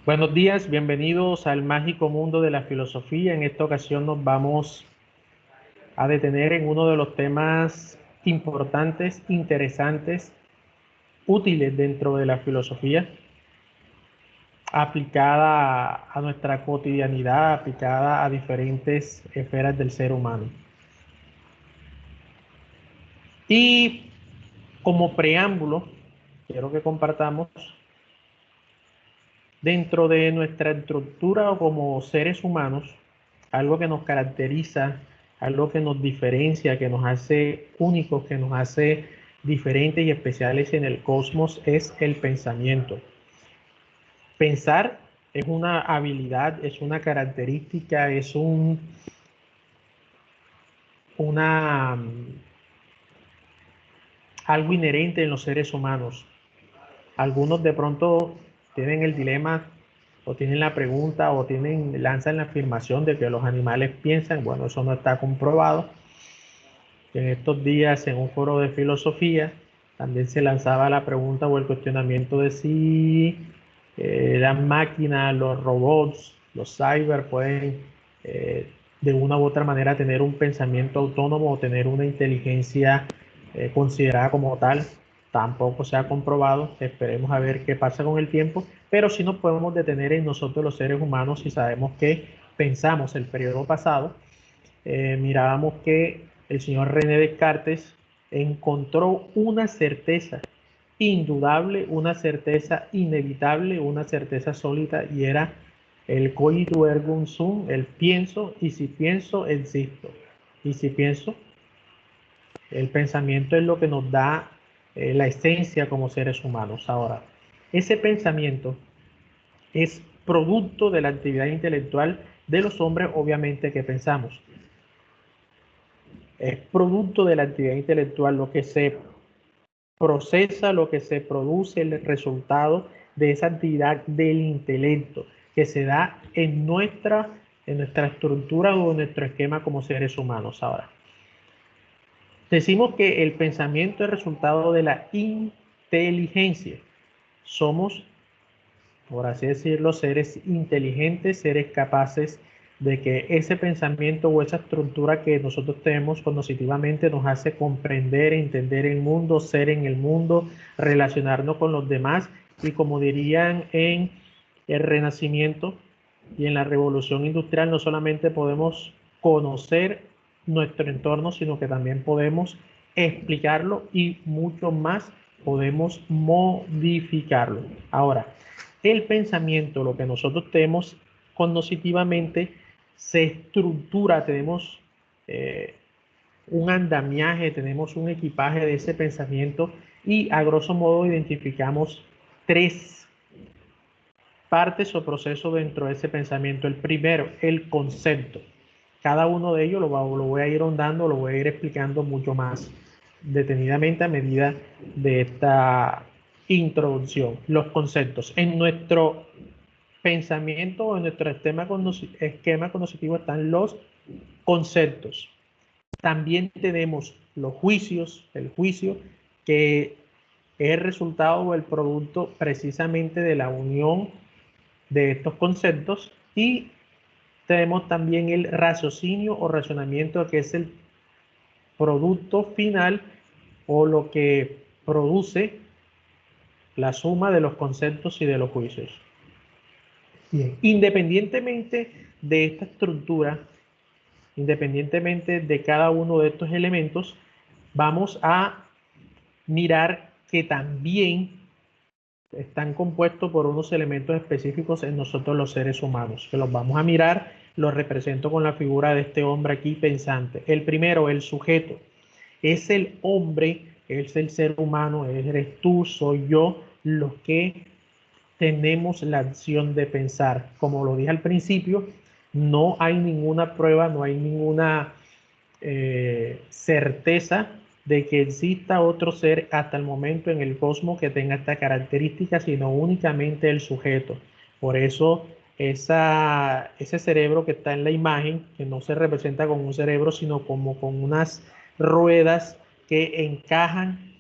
Buenos días, bienvenidos al mágico mundo de la filosofía. En esta ocasión nos vamos a detener en uno de los temas importantes, interesantes, útiles dentro de la filosofía, aplicada a nuestra cotidianidad, aplicada a diferentes esferas del ser humano. Y como preámbulo, quiero que compartamos dentro de nuestra estructura como seres humanos, algo que nos caracteriza, algo que nos diferencia, que nos hace únicos, que nos hace diferentes y especiales en el cosmos, es el pensamiento. Pensar es una habilidad, es una característica, es una, algo inherente en los seres humanos. Algunos de pronto tienen el dilema o tienen la pregunta o lanzan la afirmación de que los animales piensan. Bueno, eso no está comprobado. En estos días, en un foro de filosofía, también se lanzaba la pregunta o el cuestionamiento de si las máquinas, los robots, los cyber pueden de una u otra manera tener un pensamiento autónomo o tener una inteligencia considerada como tal. Tampoco se ha comprobado. Esperemos a ver qué pasa con el tiempo, pero sí nos podemos detener en nosotros los seres humanos si sabemos que pensamos el periodo pasado. Mirábamos que el señor René Descartes encontró una certeza indudable, una certeza inevitable, una certeza sólida, y era el cogito ergo sum, el pienso, y si pienso, existo. Y si pienso, el pensamiento es lo que nos da la esencia como seres humanos. Ahora, ese pensamiento es producto de la actividad intelectual de los hombres, obviamente, que pensamos. Es producto de la actividad intelectual lo que se procesa, lo que se produce, el resultado de esa actividad del intelecto que se da en nuestra estructura o en nuestro esquema como seres humanos. Ahora, decimos que el pensamiento es resultado de la inteligencia. Somos, por así decirlo, seres inteligentes, seres capaces de que ese pensamiento o esa estructura que nosotros tenemos cognitivamente nos hace comprender, entender el mundo, ser en el mundo, relacionarnos con los demás, y como dirían en el Renacimiento y en la Revolución Industrial, no solamente podemos conocer nuestro entorno, sino que también podemos explicarlo y mucho más podemos modificarlo. Ahora, el pensamiento, lo que nosotros tenemos cognitivamente, se estructura, tenemos eh, un andamiaje, tenemos un equipaje de ese pensamiento, y a grosso modo identificamos tres partes o procesos dentro de ese pensamiento. El primero, el concepto. Cada uno de ellos lo voy a ir ahondando, lo voy a ir explicando mucho más detenidamente a medida de esta introducción. Los conceptos. En nuestro pensamiento o en nuestro esquema conocido están los conceptos. También tenemos los juicios, el juicio, que es el resultado o el producto precisamente de la unión de estos conceptos. Y tenemos también el raciocinio o razonamiento, que es el producto final o lo que produce la suma de los conceptos y de los juicios. Bien, independientemente de esta estructura, independientemente de cada uno de estos elementos, vamos a mirar que también están compuestos por unos elementos específicos en nosotros los seres humanos, que los vamos a mirar. Los represento con la figura de este hombre aquí pensante. El primero, el sujeto, es el hombre, es el ser humano, eres tú, soy yo, los que tenemos la acción de pensar. Como lo dije al principio, no hay ninguna prueba, no hay ninguna certeza de que exista otro ser hasta el momento en el cosmos que tenga esta característica, sino únicamente el sujeto. Por eso ese cerebro que está en la imagen, que no se representa con un cerebro, sino como con unas ruedas que encajan,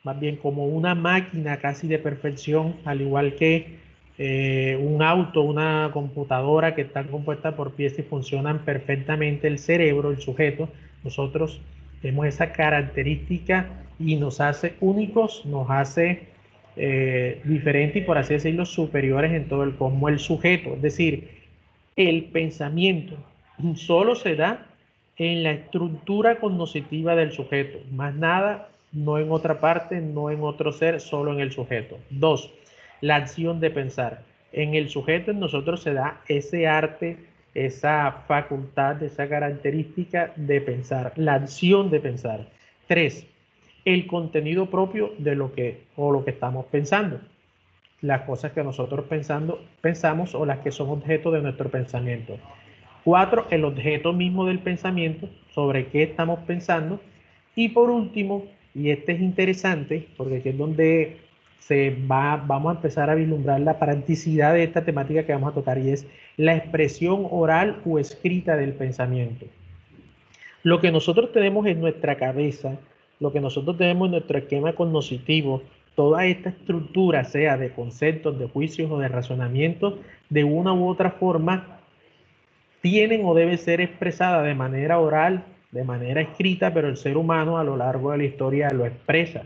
más bien como una máquina casi de perfección, al igual que un auto, una computadora que están compuestas por piezas y funcionan perfectamente el cerebro, el sujeto, nosotros tenemos esa característica y nos hace únicos, nos hace diferentes y por así decirlo superiores en todo el cosmos el sujeto. Es decir, el pensamiento solo se da en la estructura cognitiva del sujeto, más nada, no en otra parte, no en otro ser, solo en el sujeto. Dos, la acción de pensar. En el sujeto en nosotros se da ese arte, esa facultad, esa característica de pensar, la acción de pensar. Tres, el contenido propio de lo que o lo que estamos pensando, las cosas que nosotros pensamos o las que son objeto de nuestro pensamiento. Cuatro, el objeto mismo del pensamiento, sobre qué estamos pensando. Y por último, y este es interesante, porque aquí es donde vamos a empezar a vislumbrar la practicidad de esta temática que vamos a tocar, y es la expresión oral o escrita del pensamiento. Lo que nosotros tenemos en nuestra cabeza, lo que nosotros tenemos en nuestro esquema cognitivo, toda esta estructura, sea de conceptos, de juicios o de razonamientos, de una u otra forma, tienen o debe ser expresada de manera oral, de manera escrita, pero el ser humano a lo largo de la historia lo expresa,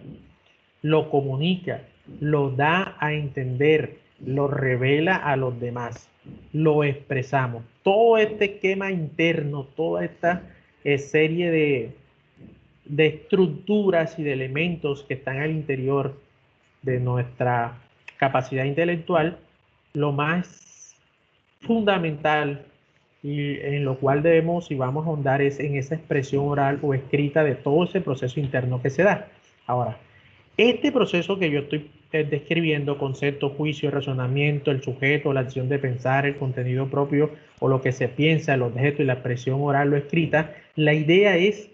lo comunica, lo da a entender, lo revela a los demás, lo expresamos. Todo este esquema interno, toda esta serie de estructuras y de elementos que están al interior de nuestra capacidad intelectual, lo más fundamental y en lo cual debemos y vamos a ahondar es en esa expresión oral o escrita de todo ese proceso interno que se da. Ahora, este proceso que yo estoy describiendo, concepto, juicio, razonamiento, el sujeto, la acción de pensar, el contenido propio o lo que se piensa, el objeto y la expresión oral o escrita, la idea es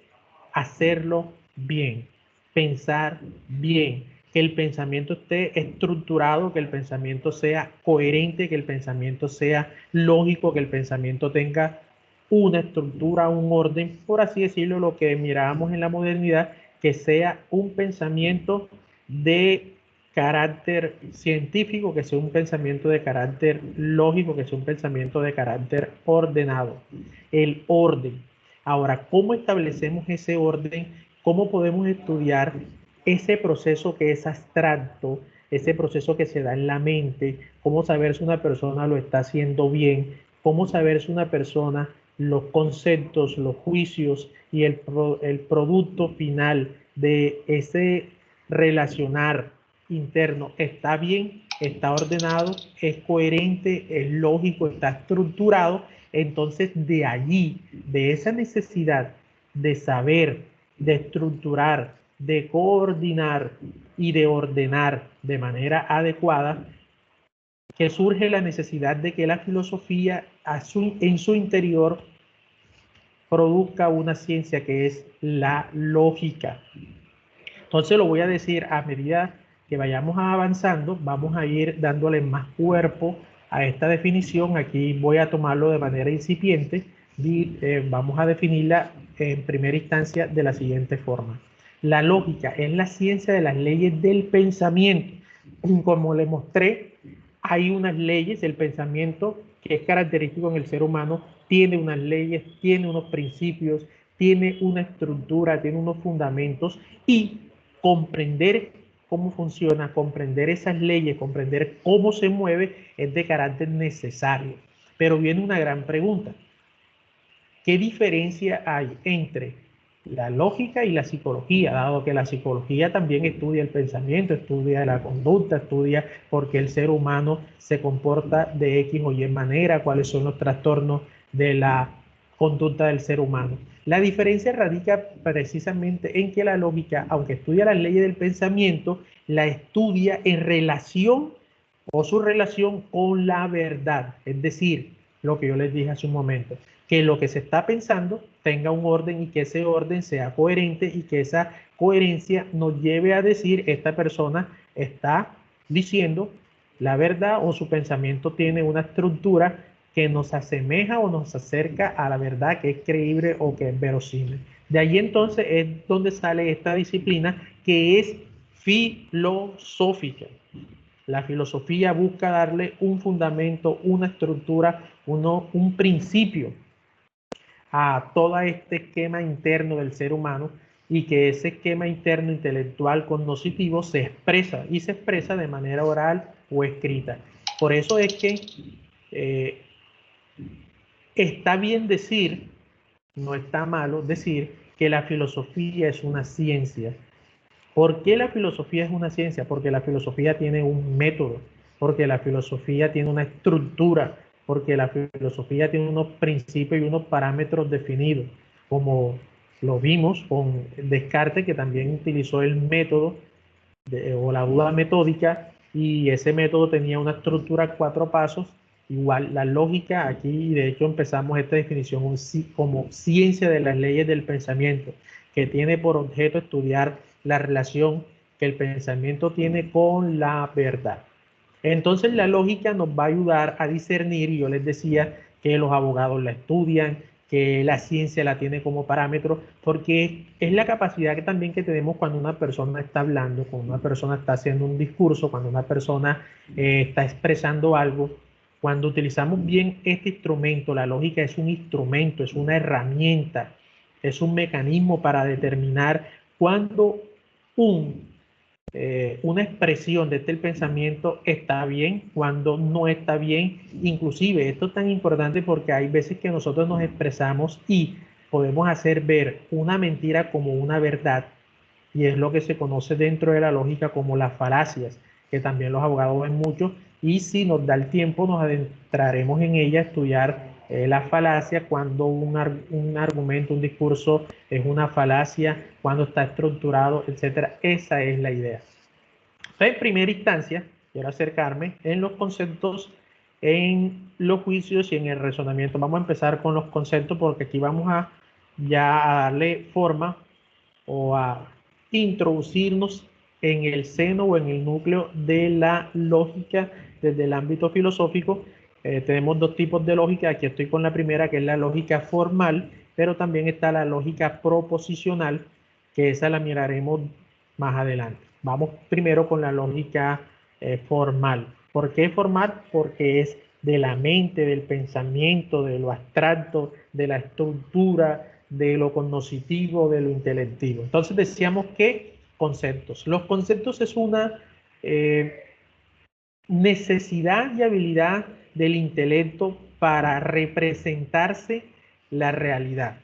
hacerlo bien, pensar bien, que el pensamiento esté estructurado, que el pensamiento sea coherente, que el pensamiento sea lógico, que el pensamiento tenga una estructura, un orden, por así decirlo, lo que mirábamos en la modernidad, que sea un pensamiento de carácter científico, que sea un pensamiento de carácter lógico, que sea un pensamiento de carácter ordenado. El orden. Ahora, ¿cómo establecemos ese orden? ¿Cómo podemos estudiar ese proceso que es abstracto, ese proceso que se da en la mente? ¿Cómo saber si una persona lo está haciendo bien? ¿Cómo saber si una persona, los conceptos, los juicios y el producto final de ese relacionar interno está bien, está ordenado, es coherente, es lógico, está estructurado? Entonces, de allí, de esa necesidad de saber, de estructurar, de coordinar y de ordenar de manera adecuada, que surge la necesidad de que la filosofía en su interior produzca una ciencia que es la lógica. Entonces lo voy a decir a medida que vayamos avanzando, vamos a ir dándole más cuerpo a esta definición. Aquí voy a tomarlo de manera incipiente y vamos a definirla en primera instancia de la siguiente forma. La lógica es la ciencia de las leyes del pensamiento. Como le mostré, hay unas leyes del pensamiento que es característico en el ser humano, tiene unas leyes, tiene unos principios, tiene una estructura, tiene unos fundamentos, y comprender cómo funciona, comprender esas leyes, comprender cómo se mueve es de carácter necesario. Pero viene una gran pregunta. ¿Qué diferencia hay entre la lógica y la psicología? Dado que la psicología también estudia el pensamiento, estudia la conducta, estudia por qué el ser humano se comporta de X o Y manera, cuáles son los trastornos de la conducta del ser humano. La diferencia radica precisamente en que la lógica, aunque estudia las leyes del pensamiento, la estudia en relación o su relación con la verdad. Es decir, lo que yo les dije hace un momento, que lo que se está pensando tenga un orden y que ese orden sea coherente y que esa coherencia nos lleve a decir esta persona está diciendo la verdad o su pensamiento tiene una estructura que nos asemeja o nos acerca a la verdad, que es creíble o que es verosímil. De ahí entonces es donde sale esta disciplina que es filosófica. La filosofía busca darle un fundamento, una estructura, un principio a todo este esquema interno del ser humano y que ese esquema interno intelectual cognoscitivo se expresa y se expresa de manera oral o escrita. Por eso es que está bien decir, no está malo decir que la filosofía es una ciencia. ¿Por qué la filosofía es una ciencia? Porque la filosofía tiene un método, porque la filosofía tiene una estructura, porque la filosofía tiene unos principios y unos parámetros definidos, como lo vimos con Descartes, que también utilizó el método o la duda metódica, y ese método tenía una estructura 4 pasos. Igual la lógica, aquí de hecho empezamos esta definición como ciencia de las leyes del pensamiento, que tiene por objeto estudiar la relación que el pensamiento tiene con la verdad. Entonces la lógica nos va a ayudar a discernir, y yo les decía que los abogados la estudian, que la ciencia la tiene como parámetro, porque es la capacidad que también que tenemos cuando una persona está hablando, cuando una persona está haciendo un discurso, cuando una persona está expresando algo. Cuando utilizamos bien este instrumento, la lógica es un instrumento, es una herramienta, es un mecanismo para determinar cuándo una expresión de este pensamiento está bien, cuando no está bien. Inclusive esto es tan importante porque hay veces que nosotros nos expresamos y podemos hacer ver una mentira como una verdad, y es lo que se conoce dentro de la lógica como las falacias, que también los abogados ven mucho, y si nos da el tiempo nos adentraremos en ella a estudiar la falacia, cuando un argumento, un discurso es una falacia, cuando está estructurado, etcétera. Esa es la idea. Entonces, en primera instancia, quiero acercarme en los conceptos, en los juicios y en el razonamiento. Vamos a empezar con los conceptos porque aquí vamos a ya a darle forma o a introducirnos en el seno o en el núcleo de la lógica desde el ámbito filosófico. Tenemos dos tipos de lógica. Aquí estoy con la primera, que es la lógica formal, pero también está la lógica proposicional, que esa la miraremos más adelante. Vamos primero con la lógica formal. ¿Por qué formal? Porque es de la mente, del pensamiento, de lo abstracto, de la estructura, de lo cognoscitivo, de lo intelectivo. Entonces decíamos que conceptos. Los conceptos es una necesidad y habilidad del intelecto para representarse la realidad.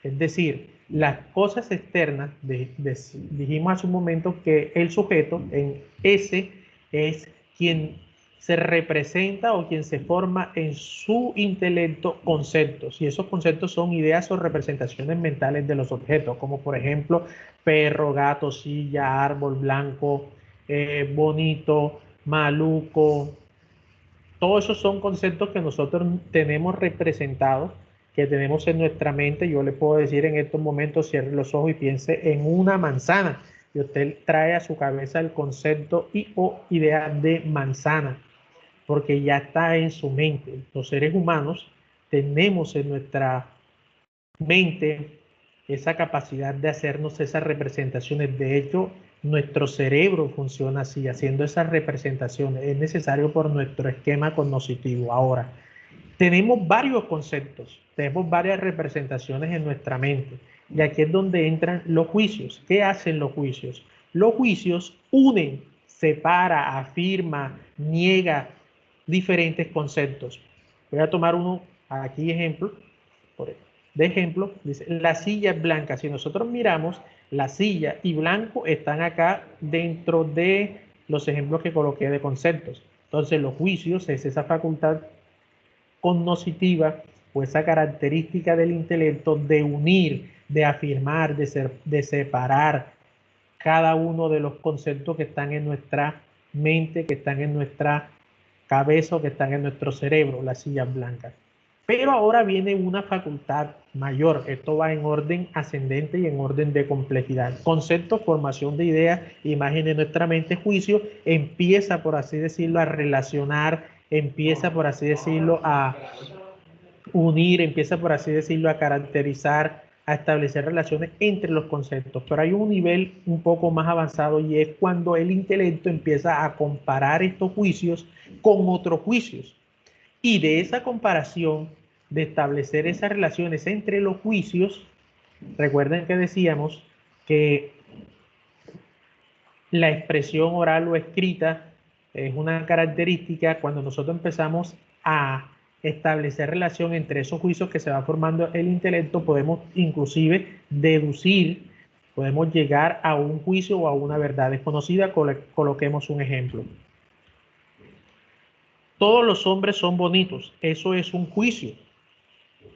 Es decir, las cosas externas, dijimos hace un momento que el sujeto en ese es quien se representa o quien se forma en su intelecto conceptos, y esos conceptos son ideas o representaciones mentales de los objetos, como por ejemplo perro, gato, silla, árbol, blanco, bonito, maluco. Todos esos son conceptos que nosotros tenemos representados, que tenemos en nuestra mente. Yo le puedo decir en estos momentos, cierre los ojos y piense en una manzana, y usted trae a su cabeza el concepto y o idea de manzana, porque ya está en su mente. Los seres humanos tenemos en nuestra mente esa capacidad de hacernos esas representaciones. De hecho, nuestro cerebro funciona así, haciendo esas representaciones. Es necesario por nuestro esquema cognoscitivo. Ahora, tenemos varios conceptos, tenemos varias representaciones en nuestra mente. Y aquí es donde entran los juicios. ¿Qué hacen los juicios? Los juicios unen, separa, afirma, niega diferentes conceptos. Voy a tomar uno aquí ejemplo. De ejemplo, dice, la silla es blanca. Si nosotros miramos, la silla y blanco están acá dentro de los ejemplos que coloqué de conceptos. Entonces, los juicios es esa facultad cognoscitiva o esa característica del intelecto de unir, de afirmar, de separar cada uno de los conceptos que están en nuestra mente, que están en nuestra cabeza o que están en nuestro cerebro, las sillas blancas. Pero ahora viene una facultad mayor. Esto va en orden ascendente y en orden de complejidad. Concepto, formación de ideas, imagen de nuestra mente, juicio, empieza, por así decirlo, a relacionar, empieza, por así decirlo, a unir, empieza, por así decirlo, a caracterizar, a establecer relaciones entre los conceptos. Pero hay un nivel un poco más avanzado y es cuando el intelecto empieza a comparar estos juicios con otros juicios. Y de esa comparación, de establecer esas relaciones entre los juicios, recuerden que decíamos que la expresión oral o escrita es una característica cuando nosotros empezamos a establecer relación entre esos juicios que se va formando el intelecto, podemos inclusive deducir, podemos llegar a un juicio o a una verdad desconocida. Coloquemos un ejemplo. Todos los hombres son bonitos, eso es un juicio.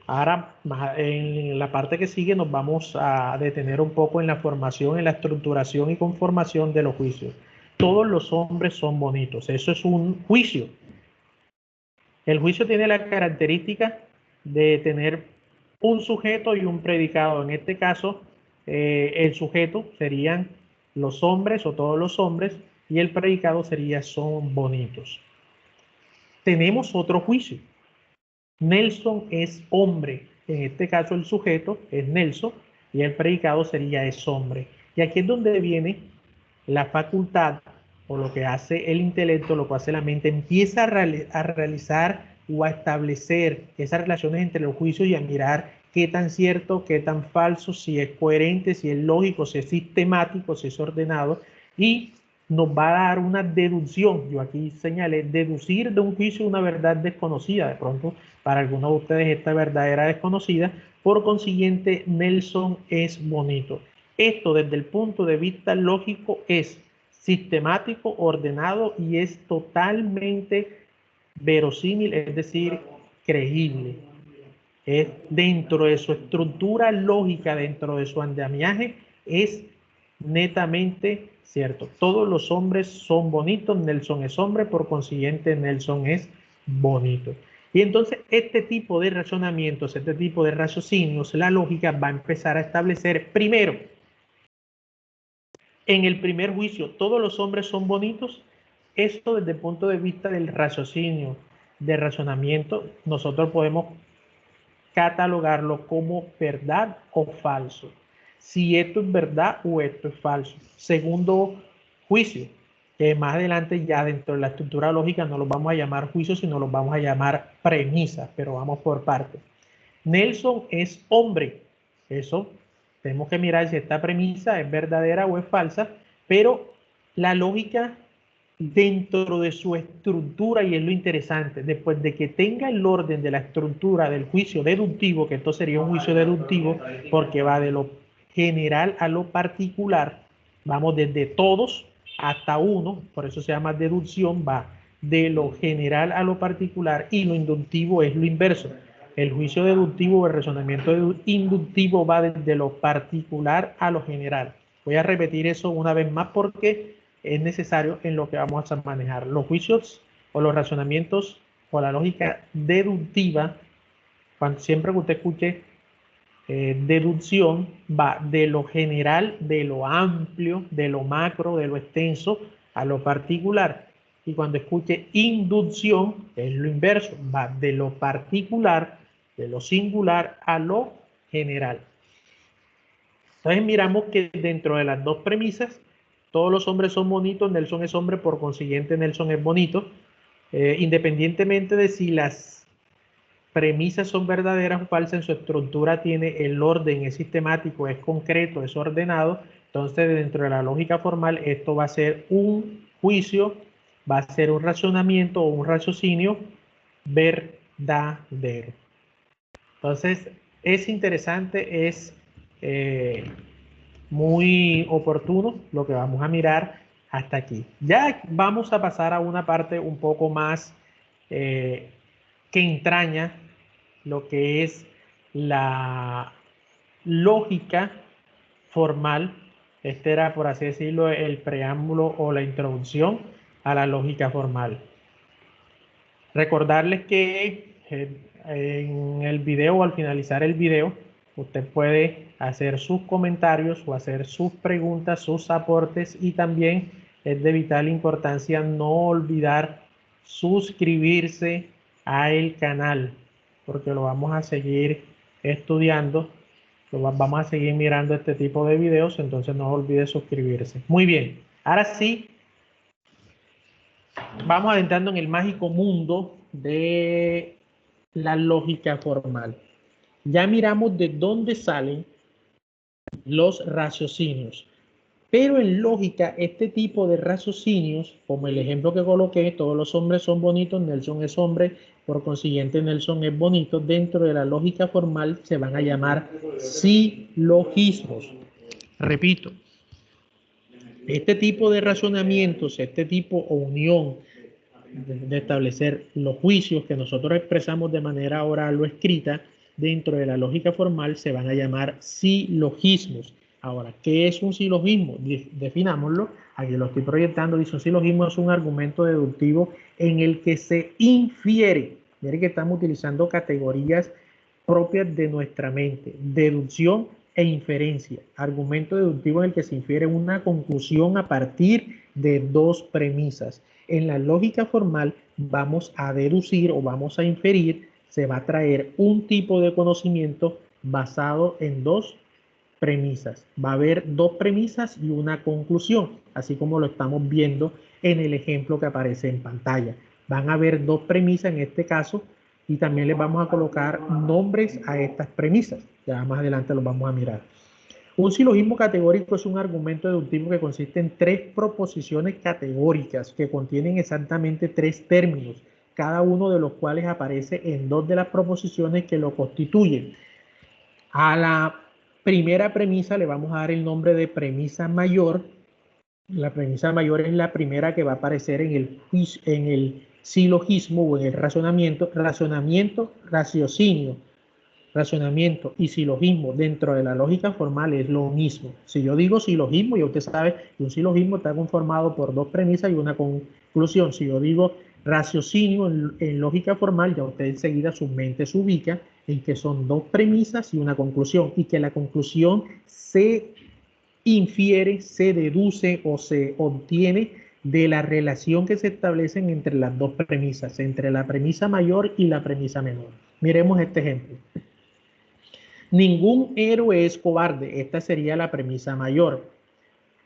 Ahora, en la parte que sigue, nos vamos a detener un poco en la formación, en la estructuración y conformación de los juicios. Todos los hombres son bonitos, eso es un juicio. El juicio tiene la característica de tener un sujeto y un predicado. En este caso, el sujeto serían los hombres o todos los hombres y el predicado sería son bonitos. Tenemos otro juicio. Nelson es hombre. En este caso el sujeto es Nelson y el predicado sería es hombre. Y aquí es donde viene la facultad o lo que hace el intelecto, lo que hace la mente, empieza a realizar o a establecer esas relaciones entre los juicios y a mirar qué tan cierto, qué tan falso, si es coherente, si es lógico, si es sistemático, si es ordenado, y nos va a dar una deducción. Yo aquí señalé deducir de un juicio una verdad desconocida. De pronto, para algunos de ustedes esta verdad era desconocida. Por consiguiente, Nelson es bonito. Esto desde el punto de vista lógico es sistemático, ordenado y es totalmente verosímil, es decir, creíble. Es dentro de su estructura lógica, dentro de su andamiaje, es netamente cierto. Todos los hombres son bonitos, Nelson es hombre, por consiguiente Nelson es bonito. Y entonces este tipo de razonamientos, este tipo de raciocinios, la lógica va a empezar a establecer primero, en el primer juicio, todos los hombres son bonitos. Esto desde el punto de vista del raciocinio, de razonamiento, nosotros podemos catalogarlo como verdad o falso. Si esto es verdad o esto es falso. Segundo juicio, que más adelante ya dentro de la estructura lógica no los vamos a llamar juicios, sino los vamos a llamar premisas, pero vamos por partes. Nelson es hombre. Eso tenemos que mirar si esta premisa es verdadera o es falsa, pero la lógica dentro de su estructura, y es lo interesante, después de que tenga el orden de la estructura del juicio deductivo, que esto sería un juicio deductivo porque va de lo general a lo particular, vamos desde todos hasta uno, por eso se llama deducción, va de lo general a lo particular, y lo inductivo es lo inverso. El juicio deductivo o el razonamiento inductivo va desde lo particular a lo general. Voy a repetir eso una vez más porque es necesario en lo que vamos a manejar. Los juicios o los razonamientos o la lógica deductiva, siempre que usted escuche deducción, va de lo general, de lo amplio, de lo macro, de lo extenso a lo particular. Y cuando escuche inducción, es lo inverso, va de lo particular, de lo singular a lo general. Entonces miramos que dentro de las dos premisas, todos los hombres son bonitos, Nelson es hombre, por consiguiente Nelson es bonito, independientemente de si las premisas son verdaderas o falsas, en su estructura tiene el orden, es sistemático, es concreto, es ordenado. Entonces dentro de la lógica formal esto va a ser un juicio, va a ser un razonamiento o un raciocinio verdadero. Entonces es interesante, es muy oportuno lo que vamos a mirar hasta aquí. Ya vamos a pasar a una parte un poco más que entraña lo que es la lógica formal. Este era, por así decirlo, el preámbulo o la introducción a la lógica formal. Recordarles que en el video o al finalizar el video, usted puede hacer sus comentarios o hacer sus preguntas, sus aportes, y también es de vital importancia no olvidar suscribirse al canal porque lo vamos a seguir estudiando Vamos a seguir mirando este tipo de videos, entonces no olvide suscribirse. Muy bien, ahora sí, vamos adentrando en el mágico mundo de la lógica formal. Ya miramos de dónde salen los raciocinios. Pero en lógica, este tipo de raciocinios, como el ejemplo que coloqué, todos los hombres son bonitos, Nelson es hombre, por consiguiente Nelson es bonito, dentro de la lógica formal se van a llamar silogismos. Repito, este tipo de razonamientos, este tipo o unión de establecer los juicios que nosotros expresamos de manera oral o escrita dentro de la lógica formal se van a llamar silogismos. Ahora, ¿qué es un silogismo? Definámoslo. Aquí lo estoy proyectando. Dice, un silogismo es un argumento deductivo en el que se infiere. Miren que estamos utilizando categorías propias de nuestra mente. Deducción e inferencia. Argumento deductivo en el que se infiere una conclusión a partir de dos premisas. En la lógica formal vamos a deducir o vamos a inferir, se va a traer un tipo de conocimiento basado en dos premisas. Va a haber dos premisas y una conclusión, así como lo estamos viendo en el ejemplo que aparece en pantalla. Van a haber dos premisas en este caso y también les vamos a colocar nombres a estas premisas. Ya más adelante los vamos a mirar. Un silogismo categórico es un argumento deductivo que consiste en tres proposiciones categóricas que contienen exactamente tres términos, cada uno de los cuales aparece en dos de las proposiciones que lo constituyen. A la primera premisa le vamos a dar el nombre de premisa mayor. La premisa mayor es la primera que va a aparecer en el silogismo o en el razonamiento, raciocinio. Razonamiento y silogismo dentro de la lógica formal es lo mismo. Si yo digo silogismo, ya usted sabe que un silogismo está conformado por dos premisas y una conclusión. Si yo digo raciocinio en lógica formal, ya usted enseguida su mente se ubica en que son dos premisas y una conclusión, y que la conclusión se infiere, se deduce o se obtiene de la relación que se establecen entre las dos premisas, entre la premisa mayor y la premisa menor. Miremos este ejemplo. Ningún héroe es cobarde. Esta sería la premisa mayor.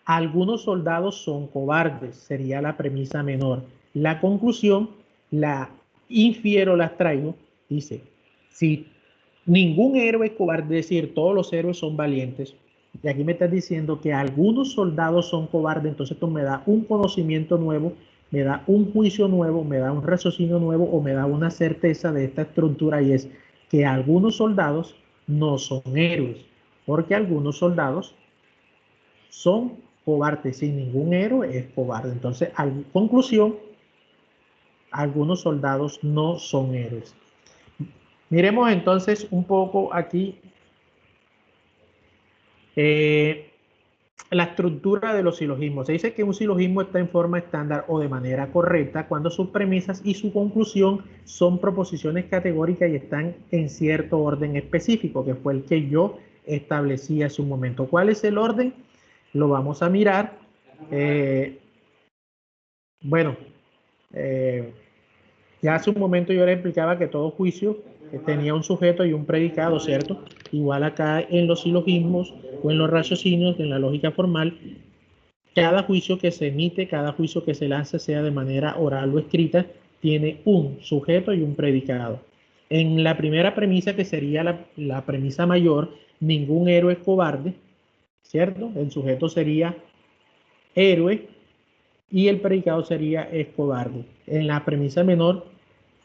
Algunos soldados son cobardes. Sería la premisa menor. La conclusión, la infiero, las traigo. Dice, si ningún héroe es cobarde, es decir, todos los héroes son valientes. Y aquí me estás diciendo que algunos soldados son cobardes. Entonces esto me da un conocimiento nuevo, me da un juicio nuevo, me da un raciocinio nuevo o me da una certeza de esta estructura, y es que algunos soldados no son héroes, porque algunos soldados son cobardes. Sin ningún héroe es cobarde. Entonces, en conclusión, algunos soldados no son héroes. Miremos entonces un poco aquí la estructura de los silogismos. Se dice que un silogismo está en forma estándar o de manera correcta cuando sus premisas y su conclusión son proposiciones categóricas y están en cierto orden específico, que fue el que yo establecí hace un momento. ¿Cuál es el orden? Lo vamos a mirar. Bueno, ya hace un momento yo les explicaba que todo juicio tenía un sujeto y un predicado, ¿cierto? Igual acá en los silogismos o en los raciocinios, en la lógica formal, cada juicio que se emite, cada juicio que se lanza, sea de manera oral o escrita, tiene un sujeto y un predicado. En la primera premisa, que sería la premisa mayor, ningún héroe es cobarde, ¿cierto? El sujeto sería héroe y el predicado sería es cobarde. En la premisa menor,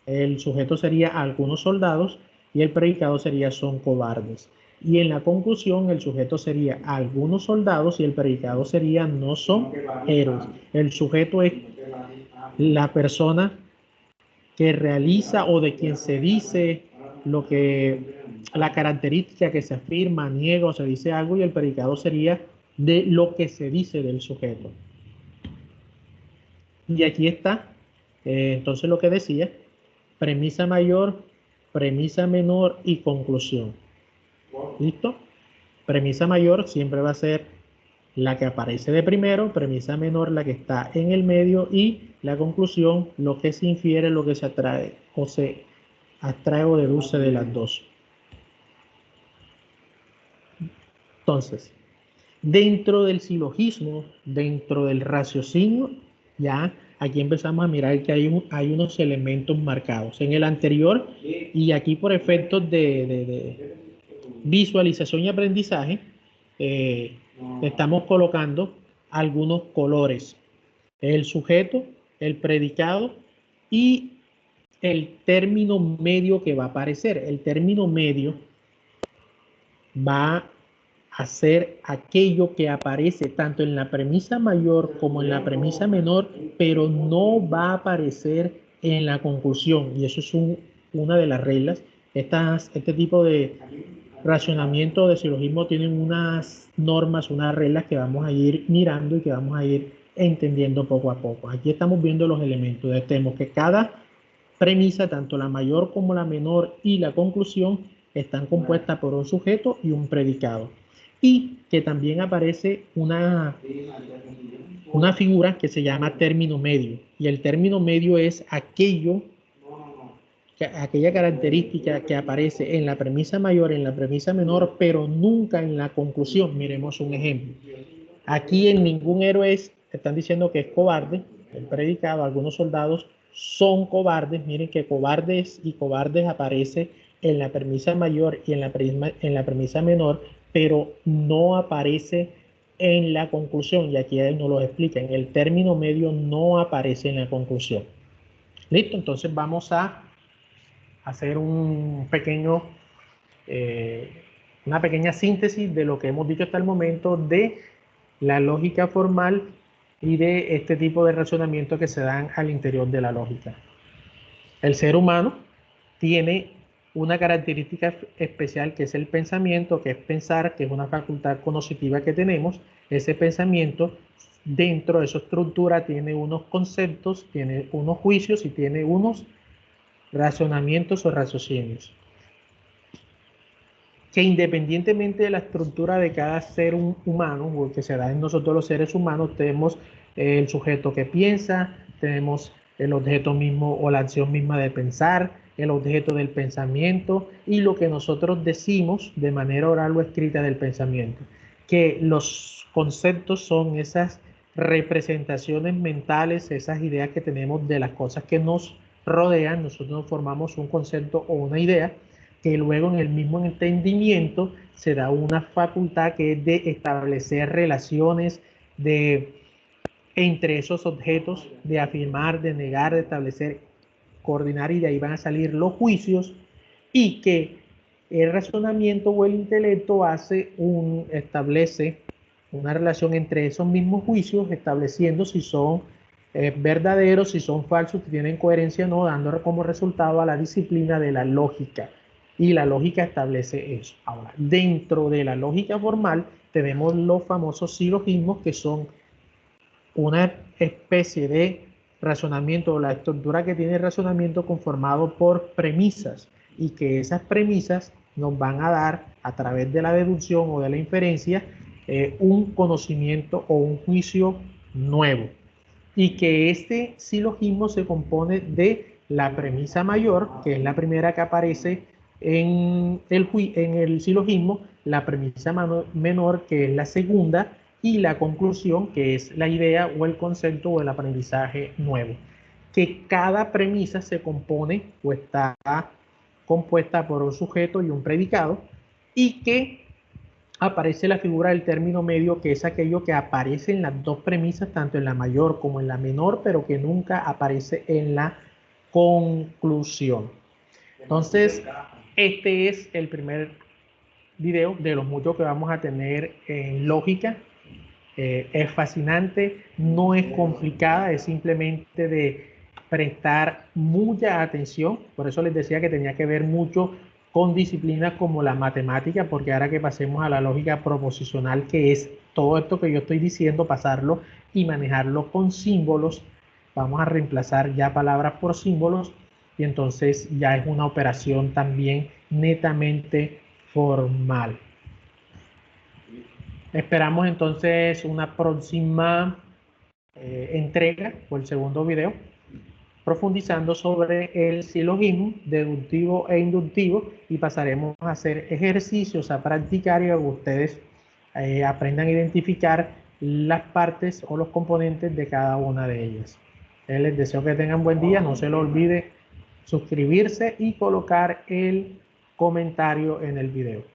el sujeto sería algunos soldados y el predicado sería son cobardes. Y en la conclusión, el sujeto sería algunos soldados y el predicado sería no son héroes. El sujeto es la persona que realiza o de quien se dice lo que, la característica que se afirma, niega o se dice algo, y el predicado sería de lo que se dice del sujeto. Y aquí está, entonces lo que decía, premisa mayor, premisa menor y conclusión. ¿Listo? Premisa mayor siempre va a ser la que aparece de primero, premisa menor la que está en el medio y la conclusión lo que se infiere, lo que se atrae o se abstrae o deduce de las dos. Entonces, dentro del silogismo, dentro del raciocinio, ya aquí empezamos a mirar que hay unos elementos marcados. En el anterior, y aquí por efectos de visualización y aprendizaje, estamos colocando algunos colores. El sujeto, el predicado y el término medio que va a aparecer. El término medio va a ser aquello que aparece tanto en la premisa mayor como en la premisa menor, pero no va a aparecer en la conclusión. Y eso es una de las reglas. Este tipo de racionamiento de silogismo tienen unas normas, unas reglas que vamos a ir mirando y que vamos a ir entendiendo poco a poco. Aquí estamos viendo los elementos. Tenemos que cada premisa, tanto la mayor como la menor y la conclusión, están compuestas por un sujeto y un predicado. Y que también aparece una figura que se llama término medio. Y el término medio es aquella característica que aparece en la premisa mayor, en la premisa menor, pero nunca en la conclusión. Miremos un ejemplo. Aquí en ningún héroe están diciendo que es cobarde, el predicado, algunos soldados son cobardes. Miren que cobardes y cobardes aparece en la premisa mayor y en la premisa menor, pero no aparece en la conclusión, y aquí nos lo explican. El término medio no aparece en la conclusión. Listo, entonces vamos a hacer una pequeña síntesis de lo que hemos dicho hasta el momento de la lógica formal y de este tipo de razonamientos que se dan al interior de la lógica. El ser humano tiene una característica especial que es el pensamiento, que es pensar, que es una facultad cognitiva que tenemos. Ese pensamiento, dentro de su estructura, tiene unos conceptos, tiene unos juicios y tiene unos razonamientos o raciocinios, que independientemente de la estructura de cada ser humano, o que se da en nosotros los seres humanos, tenemos el sujeto que piensa, tenemos el objeto mismo o la acción misma de pensar, el objeto del pensamiento y lo que nosotros decimos de manera oral o escrita del pensamiento. Que los conceptos son esas representaciones mentales, esas ideas que tenemos de las cosas que nos rodean. Nosotros formamos un concepto o una idea que luego en el mismo entendimiento se da una facultad que es de establecer relaciones entre esos objetos, de afirmar, de negar, de establecer, coordinar, y de ahí van a salir los juicios, y que el razonamiento o el intelecto establece una relación entre esos mismos juicios, estableciendo si son verdaderos, si son falsos, si tienen coherencia o no, dando como resultado a la disciplina de la lógica. Y la lógica establece eso. Ahora, dentro de la lógica formal tenemos los famosos silogismos, que son una especie de razonamiento, o la estructura que tiene el razonamiento conformado por premisas, y que esas premisas nos van a dar, a través de la deducción o de la inferencia, un conocimiento o un juicio nuevo. Y que este silogismo se compone de la premisa mayor, que es la primera que aparece en el silogismo, la premisa menor, que es la segunda, y la conclusión, que es la idea o el concepto o el aprendizaje nuevo. Que cada premisa se compone o está compuesta por un sujeto y un predicado, y que aparece la figura del término medio, que es aquello que aparece en las dos premisas, tanto en la mayor como en la menor, pero que nunca aparece en la conclusión. Entonces, este es el primer video de los muchos que vamos a tener en lógica. Es fascinante, no es complicada, es simplemente de prestar mucha atención. Por eso les decía que tenía que ver mucho con disciplinas como la matemática, porque ahora que pasemos a la lógica proposicional, que es todo esto que yo estoy diciendo, pasarlo y manejarlo con símbolos, vamos a reemplazar ya palabras por símbolos, y entonces ya es una operación también netamente formal. Esperamos entonces una próxima entrega o el segundo video, profundizando sobre el silogismo deductivo e inductivo, y pasaremos a hacer ejercicios, a practicar, y a ustedes aprendan a identificar las partes o los componentes de cada una de ellas. Les deseo que tengan buen día, no se les olvide suscribirse y colocar el comentario en el video.